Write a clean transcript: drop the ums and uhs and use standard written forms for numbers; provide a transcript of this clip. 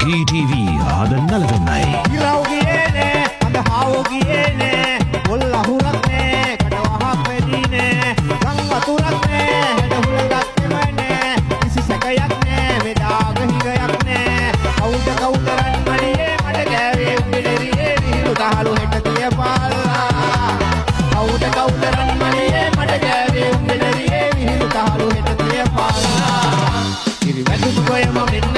GTV ආද නලවන්නයි ඉරව් ගියේනේ අඳ හාවෝ ගියේනේ පොල් අහුරක්නේ කටවහක් වෙදීනේ ගම් වතුරක්නේ හෙට හුලඟක් එවනේ කිසි සැකයක් නෑ මේ දාග හිගයක්නේ කවුද රන්මණියේ මඩ ගෑවේ උඹිලරියේ විහිළු දහළු හෙට තියපාලා කවුද රන්මණියේ මඩ ගෑවේ උඹිලරියේ විහිළු දහළු හෙට තියපාලා ඉරි වැටු ගොයම මෙන්න